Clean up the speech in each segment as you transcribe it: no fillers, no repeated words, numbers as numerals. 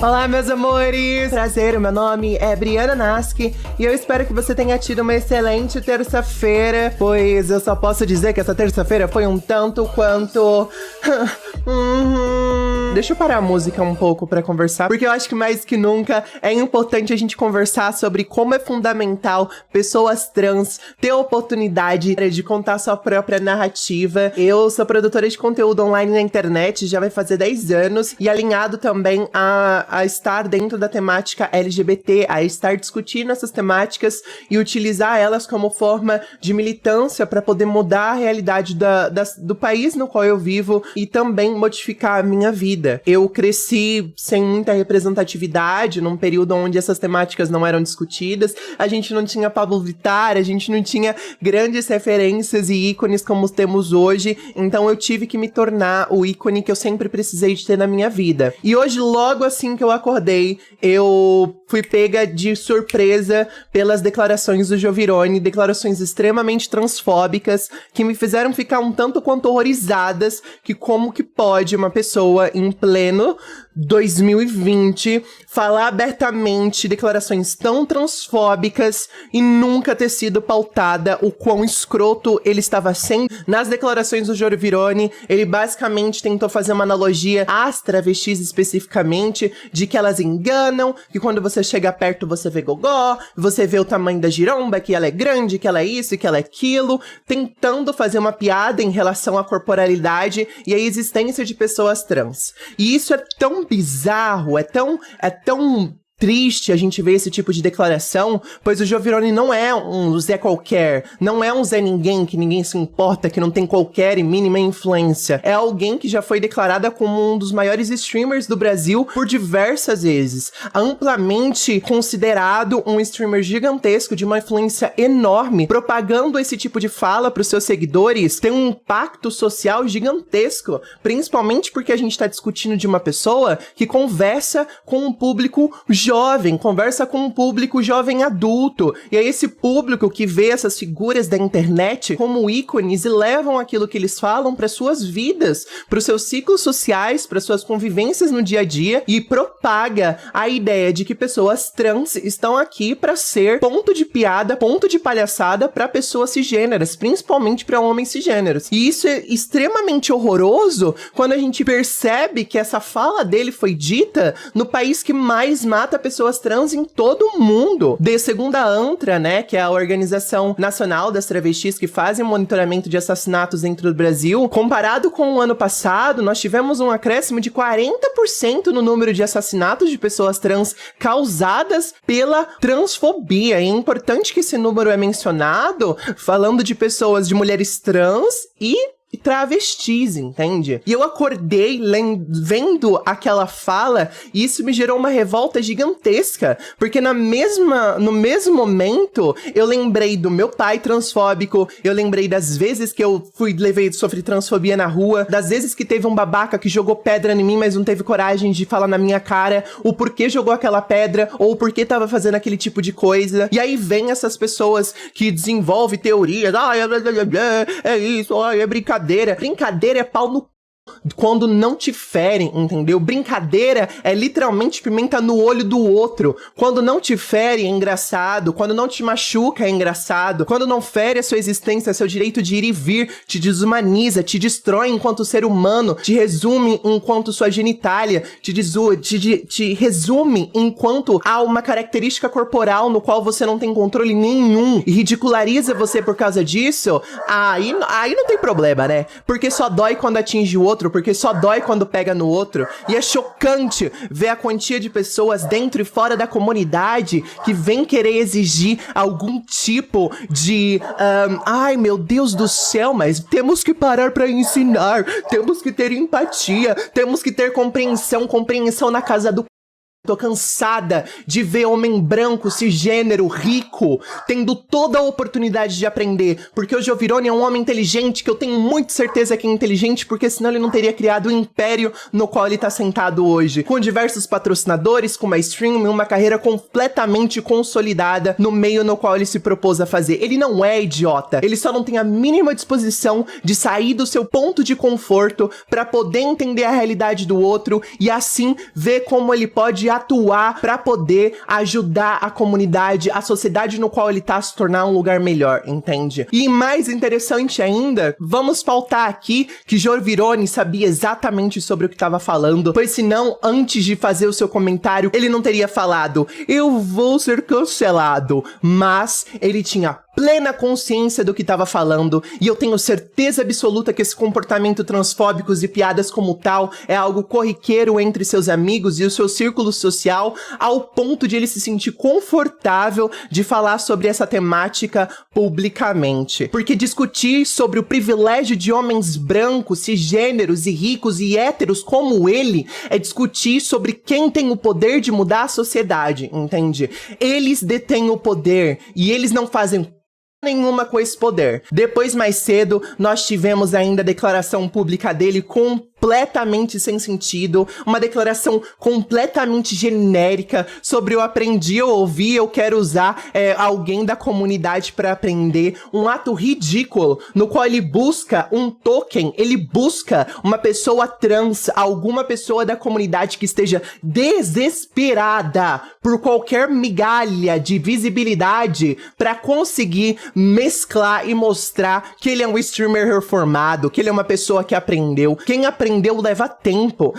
Olá, meus amores! Prazer, meu nome é Briana Nasky e eu espero que você tenha tido uma excelente terça-feira, pois eu só posso dizer que essa terça-feira foi um tanto quanto... Deixa eu parar a música um pouco pra conversar, porque eu acho que mais que nunca é importante a gente conversar sobre como é fundamental pessoas trans ter a oportunidade de contar sua própria narrativa. Eu sou produtora de conteúdo online na internet, já vai fazer 10 anos, e alinhado também a estar dentro da temática LGBT, a estar discutindo essas temáticas e utilizar elas como forma de militância para poder mudar a realidade do país no qual eu vivo e também modificar a minha vida. Eu cresci sem muita representatividade, num período onde essas temáticas não eram discutidas, a gente não tinha Pablo Vittar, a gente não tinha grandes referências e ícones como temos hoje, então eu tive que me tornar o ícone que eu sempre precisei de ter na minha vida. E hoje, logo assim que eu acordei, eu fui pega de surpresa pelas declarações do Jovirone, declarações extremamente transfóbicas, que me fizeram ficar um tanto quanto horrorizadas, que como que pode uma pessoa em pleno 2020 falar abertamente declarações tão transfóbicas e nunca ter sido pautada o quão escroto ele estava sendo. Nas declarações do Jovirone, ele basicamente tentou fazer uma analogia às travestis especificamente, de que elas enganam, que quando você chega perto você vê gogó, você vê o tamanho da giromba, que ela é grande, que ela é isso, que ela é aquilo, tentando fazer uma piada em relação à corporalidade e à existência de pessoas trans. E isso é tão bizarro, é tão triste a gente ver esse tipo de declaração, pois o Jovirone não é um Zé qualquer, não é um Zé ninguém que ninguém se importa, que não tem qualquer e mínima influência. É alguém que já foi declarada como um dos maiores streamers do Brasil por diversas vezes, amplamente considerado um streamer gigantesco de uma influência enorme, propagando esse tipo de fala para os seus seguidores, tem um impacto social gigantesco, principalmente porque a gente tá discutindo de uma pessoa que conversa com um público jovem, conversa com um público jovem adulto, e é esse público que vê essas figuras da internet como ícones e levam aquilo que eles falam para suas vidas, para os seus ciclos sociais, para suas convivências no dia a dia, e propaga a ideia de que pessoas trans estão aqui para ser ponto de piada, ponto de palhaçada para pessoas cisgêneras, principalmente para homens cisgêneros. E isso é extremamente horroroso quando a gente percebe que essa fala dele foi dita no país que mais mata pessoas trans em todo o mundo. Segundo a ANTRA, né, que é a Organização Nacional das Travestis que fazem monitoramento de assassinatos dentro do Brasil, comparado com o ano passado, nós tivemos um acréscimo de 40% no número de assassinatos de pessoas trans causadas pela transfobia. É importante que esse número é mencionado, falando de pessoas, de mulheres trans e travestis, entende? E eu acordei vendo aquela fala e isso me gerou uma revolta gigantesca, porque no mesmo momento eu lembrei do meu pai transfóbico, eu lembrei das vezes que eu sofri transfobia na rua, das vezes que teve um babaca que jogou pedra em mim, mas não teve coragem de falar na minha cara o porquê jogou aquela pedra, ou o porquê tava fazendo aquele tipo de coisa. E aí vem essas pessoas que desenvolvem teorias, é isso, é brincadeira. Brincadeira é pau no quando não te ferem, entendeu? Brincadeira é literalmente pimenta no olho do outro. Quando não te fere é engraçado, quando não te machuca é engraçado, quando não fere a sua existência, seu direito de ir e vir, te desumaniza, te destrói enquanto ser humano, te resume enquanto sua genitália, te resume enquanto há uma característica corporal no qual você não tem controle nenhum e ridiculariza você por causa disso, aí não tem problema, né? Porque só dói quando atinge o outro, porque só dói quando pega no outro. E é chocante ver a quantia de pessoas dentro e fora da comunidade que vem querer exigir algum tipo de ai meu Deus do céu, mas temos que parar pra ensinar, temos que ter empatia, temos que ter compreensão na casa do... Tô cansada de ver homem branco, cisgênero, rico, tendo toda a oportunidade de aprender, porque o Jovirone é um homem inteligente, que eu tenho muita certeza que é inteligente, porque senão ele não teria criado o império no qual ele tá sentado hoje, com diversos patrocinadores, com uma stream, uma carreira completamente consolidada no meio no qual ele se propôs a fazer. Ele não é idiota, ele só não tem a mínima disposição de sair do seu ponto de conforto pra poder entender a realidade do outro e assim ver como ele pode atuar pra poder ajudar a comunidade, a sociedade no qual ele tá, a se tornar um lugar melhor, entende? E mais interessante ainda, vamos pautar aqui que Jorvirone sabia exatamente sobre o que tava falando, pois senão, antes de fazer o seu comentário, ele não teria falado, eu vou ser cancelado, mas ele tinha plena consciência do que estava falando, e eu tenho certeza absoluta que esse comportamento transfóbicos e piadas como tal é algo corriqueiro entre seus amigos e o seu círculo social, ao ponto de ele se sentir confortável de falar sobre essa temática publicamente. Porque discutir sobre o privilégio de homens brancos, cisgêneros e ricos e héteros como ele é discutir sobre quem tem o poder de mudar a sociedade, entende? Eles detêm o poder e eles não fazem nenhuma com esse poder. Depois, mais cedo, nós tivemos ainda a declaração pública dele completamente sem sentido, uma declaração completamente genérica sobre eu aprendi, eu ouvi, eu quero usar alguém da comunidade para aprender, um ato ridículo, no qual ele busca um token, ele busca uma pessoa trans, alguma pessoa da comunidade que esteja desesperada por qualquer migalha de visibilidade para conseguir mesclar e mostrar que ele é um streamer reformado, que ele é uma pessoa que aprendeu. Quem aprendeu leva tempo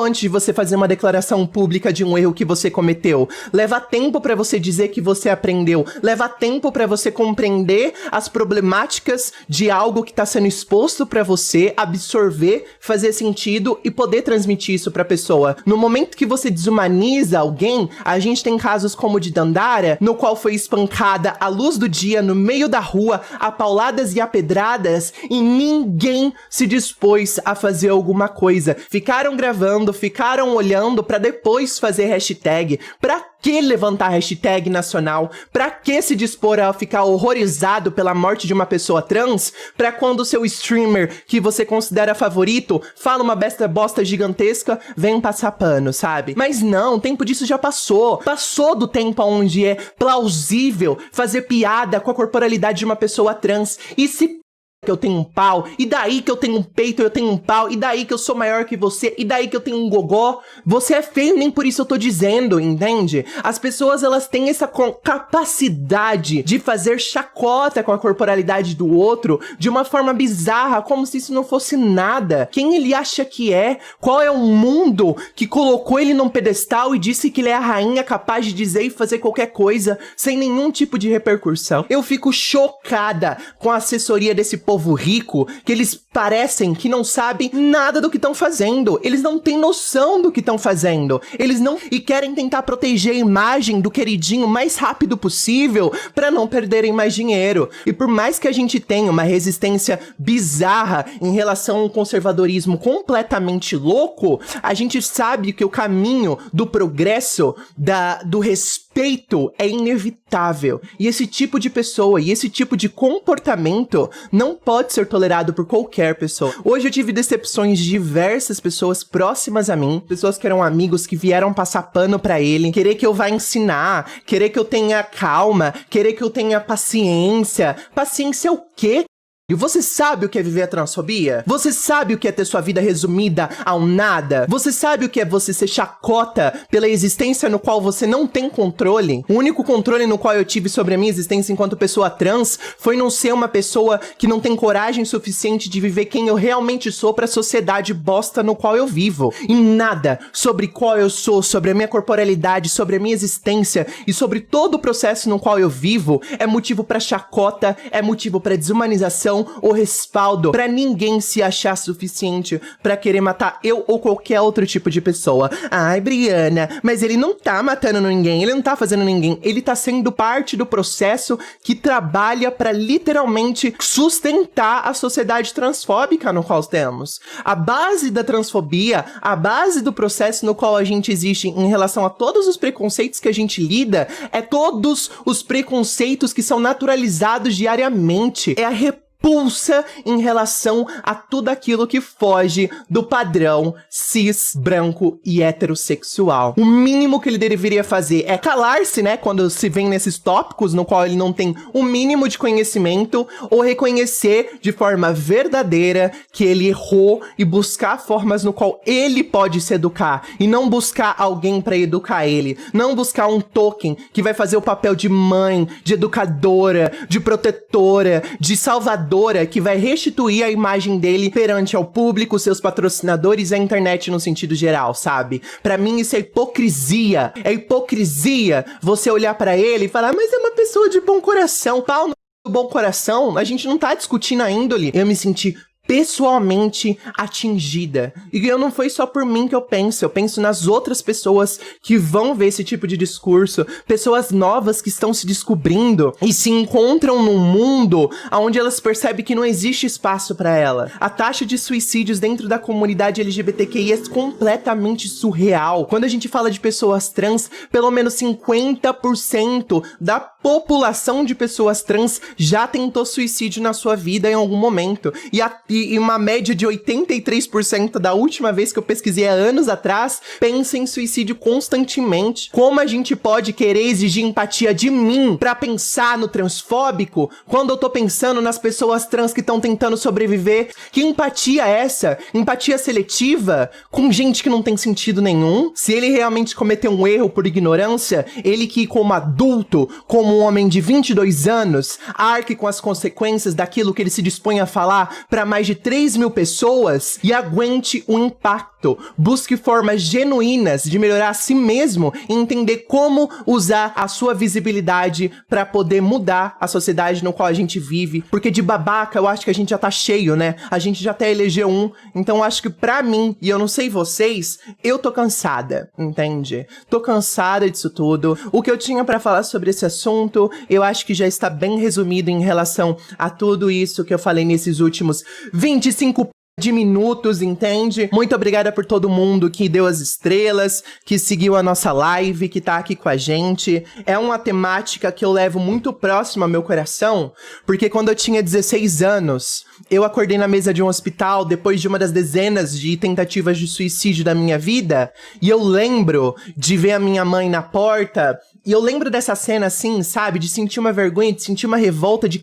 antes de você fazer uma declaração pública de um erro que você cometeu, leva tempo pra você dizer que você aprendeu, leva tempo pra você compreender as problemáticas de algo que tá sendo exposto pra você, absorver, fazer sentido e poder transmitir isso pra pessoa. No momento que você desumaniza alguém, a gente tem casos como o de Dandara, no qual foi espancada à luz do dia, no meio da rua, a pauladas e a pedradas, e ninguém se dispôs a fazer alguma coisa. Ficaram gravando, ficaram olhando pra depois fazer hashtag. Pra que levantar hashtag nacional? Pra que se dispor a ficar horrorizado pela morte de uma pessoa trans? Pra quando o seu streamer, que você considera favorito, fala uma bosta gigantesca, vem passar pano, sabe? Mas não, o tempo disso já passou. Passou do tempo onde é plausível fazer piada com a corporalidade de uma pessoa trans. E se que eu tenho um pau, e daí que eu tenho um peito, eu tenho um pau, e daí que eu sou maior que você, e daí que eu tenho um gogó, você é feio, nem por isso eu tô dizendo, entende? As pessoas, elas têm essa capacidade de fazer chacota com a corporalidade do outro de uma forma bizarra, como se isso não fosse nada. Quem ele acha que é? Qual é o mundo que colocou ele num pedestal e disse que ele é a rainha capaz de dizer e fazer qualquer coisa sem nenhum tipo de repercussão? Eu fico chocada com a assessoria desse povo rico, que eles parecem que não sabem nada do que estão fazendo. Eles não têm noção do que estão fazendo. Eles não... E querem tentar proteger a imagem do queridinho o mais rápido possível para não perderem mais dinheiro. E por mais que a gente tenha uma resistência bizarra em relação a um conservadorismo completamente louco, a gente sabe que o caminho do progresso, do respeito é inevitável. E esse tipo de pessoa e esse tipo de comportamento não pode ser tolerado por qualquer pessoa. Hoje eu tive decepções de diversas pessoas próximas a mim, pessoas que eram amigos que vieram passar pano pra ele, querer que eu vá ensinar, querer que eu tenha calma, querer que eu tenha paciência. Paciência o quê? E você sabe o que é viver a transfobia? Você sabe o que é ter sua vida resumida ao nada? Você sabe o que é você ser chacota pela existência no qual você não tem controle? O único controle no qual eu tive sobre a minha existência enquanto pessoa trans foi não ser uma pessoa que não tem coragem suficiente de viver quem eu realmente sou pra sociedade bosta no qual eu vivo. E nada sobre qual eu sou, sobre a minha corporalidade, sobre a minha existência e sobre todo o processo no qual eu vivo é motivo pra chacota, é motivo pra desumanização ou respaldo pra ninguém se achar suficiente pra querer matar eu ou qualquer outro tipo de pessoa. Ai, Briana, mas ele não tá matando ninguém, ele não tá fazendo ninguém, ele tá sendo parte do processo que trabalha pra literalmente sustentar a sociedade transfóbica no qual temos. A base da transfobia, a base do processo no qual a gente existe em relação a todos os preconceitos que a gente lida, é todos os preconceitos que são naturalizados diariamente. É a repulsa em relação a tudo aquilo que foge do padrão cis, branco e heterossexual. O mínimo que ele deveria fazer é calar-se, né, quando se vem nesses tópicos no qual ele não tem o mínimo de conhecimento, ou reconhecer de forma verdadeira que ele errou e buscar formas no qual ele pode se educar, e não buscar alguém pra educar ele, não buscar um token que vai fazer o papel de mãe, de educadora, de protetora, de salvadora, que vai restituir a imagem dele perante ao público, seus patrocinadores e a internet no sentido geral, sabe? Pra mim isso é hipocrisia. É hipocrisia você olhar pra ele e falar, mas é uma pessoa de bom coração. Pau no bom coração, a gente não tá discutindo a índole. Eu me senti pessoalmente atingida. E não foi só por mim que eu penso nas outras pessoas que vão ver esse tipo de discurso, pessoas novas que estão se descobrindo e se encontram num mundo onde elas percebem que não existe espaço pra ela. A taxa de suicídios dentro da comunidade LGBTQI é completamente surreal. Quando a gente fala de pessoas trans, pelo menos 50% da população de pessoas trans já tentou suicídio na sua vida em algum momento. E uma média de 83% da última vez que eu pesquisei há anos atrás, pensa em suicídio constantemente. Como a gente pode querer exigir empatia de mim pra pensar no transfóbico quando eu tô pensando nas pessoas trans que estão tentando sobreviver? Que empatia é essa? Empatia seletiva? Com gente que não tem sentido nenhum? Se ele realmente cometeu um erro por ignorância, ele que como adulto, como um homem de 22 anos, arque com as consequências daquilo que ele se dispõe a falar pra mais de 3 mil pessoas e aguente o impacto. Busque formas genuínas de melhorar a si mesmo e entender como usar a sua visibilidade pra poder mudar a sociedade no qual a gente vive. Porque de babaca eu acho que a gente já tá cheio, né? A gente já até elegeu um. Então eu acho que pra mim, e eu não sei vocês, eu tô cansada, entende? Tô cansada disso tudo. O que eu tinha pra falar sobre esse assunto, eu acho que já está bem resumido em relação a tudo isso que eu falei nesses últimos 25 de minutos, entende? Muito obrigada por todo mundo que deu as estrelas, que seguiu a nossa live, que tá aqui com a gente. É uma temática que eu levo muito próximo ao meu coração, porque quando eu tinha 16 anos, eu acordei na mesa de um hospital depois de uma das dezenas de tentativas de suicídio da minha vida, e eu lembro de ver a minha mãe na porta, e eu lembro dessa cena assim, sabe? De sentir uma vergonha, de sentir uma revolta, de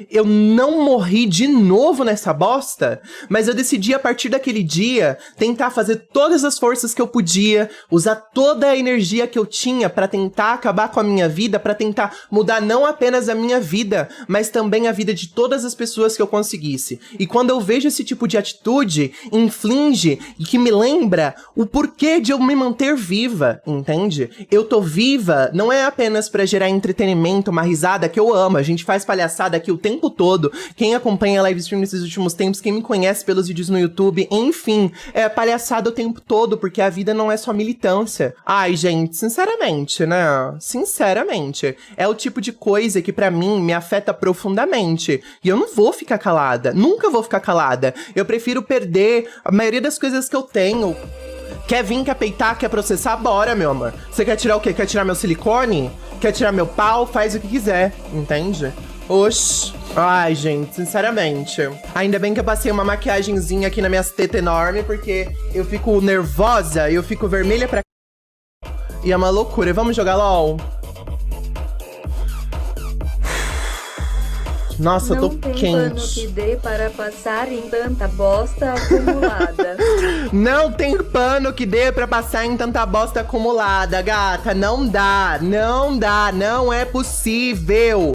eu não morri de novo nessa bosta, mas eu decidi a partir daquele dia tentar fazer todas as forças que eu podia, usar toda a energia que eu tinha pra tentar acabar com a minha vida, pra tentar mudar não apenas a minha vida, mas também a vida de todas as pessoas que eu conseguisse. E quando eu vejo esse tipo de atitude, inflige e que me lembra o porquê de eu me manter viva, entende? Eu tô viva não é apenas pra gerar entretenimento, uma risada que eu amo, a gente faz palhaçada aqui o tempo todo. Quem acompanha a live stream nesses últimos tempos, quem me conhece pelos vídeos no YouTube, enfim, é palhaçada o tempo todo, porque a vida não é só militância. Ai, gente, sinceramente, né? Sinceramente, é o tipo de coisa que pra mim me afeta profundamente. E eu não vou ficar calada, nunca vou ficar calada. Eu prefiro perder a maioria das coisas que eu tenho. Quer vir, quer peitar, quer processar? Bora, meu amor. Você quer tirar o quê? Quer tirar meu silicone? Quer tirar meu pau? Faz o que quiser, entende? Oxi. Ai, gente, sinceramente. Ainda bem que eu passei uma maquiagenzinha aqui nas minhas tetas enorme, porque eu fico nervosa, eu fico vermelha pra... E é uma loucura. Vamos jogar LOL? Nossa, eu tô quente. Não tem pano que dê para passar em tanta bosta acumulada. Não tem pano que dê pra passar em tanta bosta acumulada, gata. Não dá, não dá, não é possível.